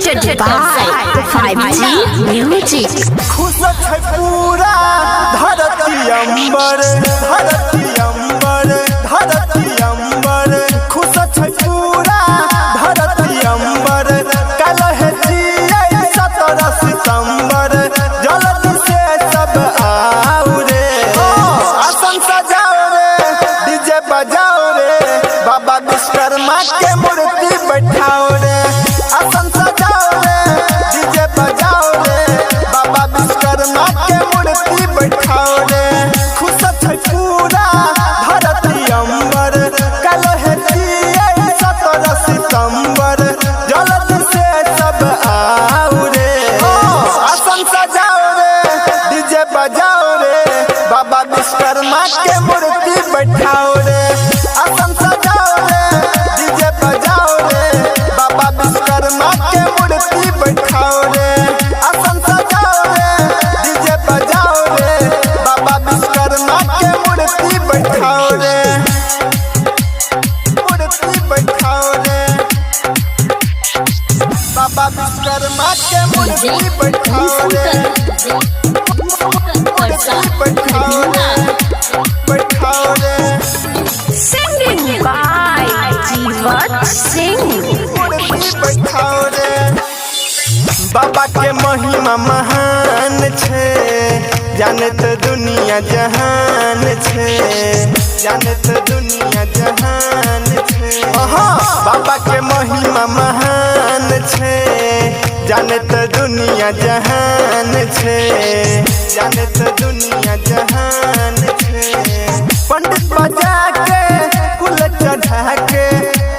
presented by 5G Music. खुश है पूरा धरती अंबर, धरती अंबर, धरती अंबर। खुश है पूरा धरती अंबर। कल है जिए 17 सितंबर। जल्दी से सब आओ रे, आसन सजाओ रे, डीजे बजाओ रे, बाबा विश्वकर्मा के मूर्ति बैठाओ रे। आसन सजाओ रे, डीजे बजाओ रे, बाबा विश्वकर्मा के मूर्ति बैठाओ रे। खुश है पूरा धरती अंबर। कल है जिए 17 सितंबर। जल्दी से सब आओ रे, आसन सजाओ रे, डीजे बजाओ रे, बाबा विश्वकर्मा के मूर्ति बैठाओ रे। आसन सजाओ रे, डीजे बजाओ रे, बाबा विश्वकर्मा के मूर्ति बैठाओ रे। आसन सजाओ रे, डीजे बजाओ रे, बाबा विश्वकर्मा के मूर्ति बैठाओ रे, मूर्ति बैठाओ रे, बाबा विश्वकर्मा के मूर्ति बैठाओ रे, बैठाओ रे, बैठाओ रे। Singing by Jivat Singh. बैठाओ रे। बाबा के महिमा महान छे, जानत दुनिया जहान छे, जानत दुनिया जहान छे। बाबा के महिमा महान छे, जानत दुनिया जहान छे, जानत दुनिया जहान छे। पंडित बजा के फूल चढ़ा के,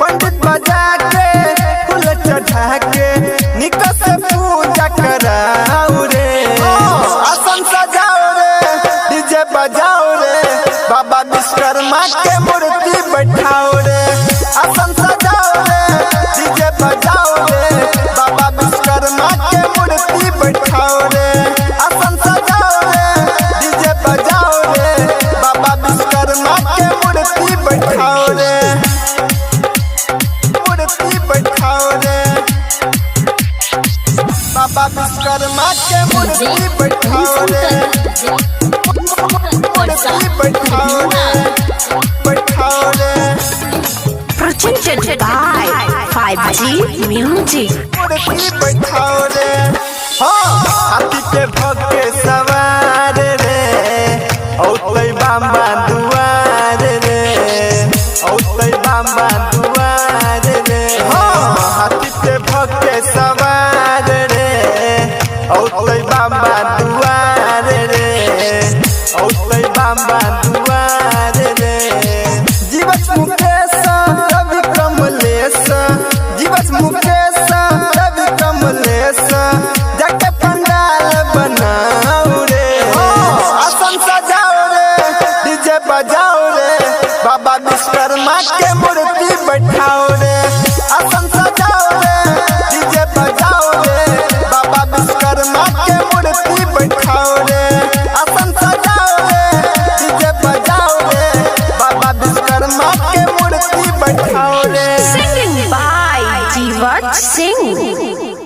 पंडित बजा के फूल चढ़ा के, निकट से पूजा कराओ रे। आसन सजाओ रे, डीजे बजाओ रे, बाबा विश्वकर्मा के मूर्ति बैठाओ रे। आसन सजाओ रे, डीजे बजाओ रे, बाबा विश्वकर्मा के मूर्ति बैठाओ रे। आसन सजाओ रे, डीजे बजाओ रे, बाबा विश्वकर्मा के मूर्ति बैठाओ रे, मूर्ति बैठाओ रे, बाबा विश्वकर्मा के मूर्ति बैठाओ रे, मूर्ति बैठाओ रे, बैठाओ रे। Presented by 5G Music. मूर्ति बैठाओ रे। हाथी के भग के सवार रे, औतै बाबा दुआर रे, औतै बाबा दुआर रे। हाथी के भग के सवार रे, औतै बाबा दुआर रे, औतै बाबा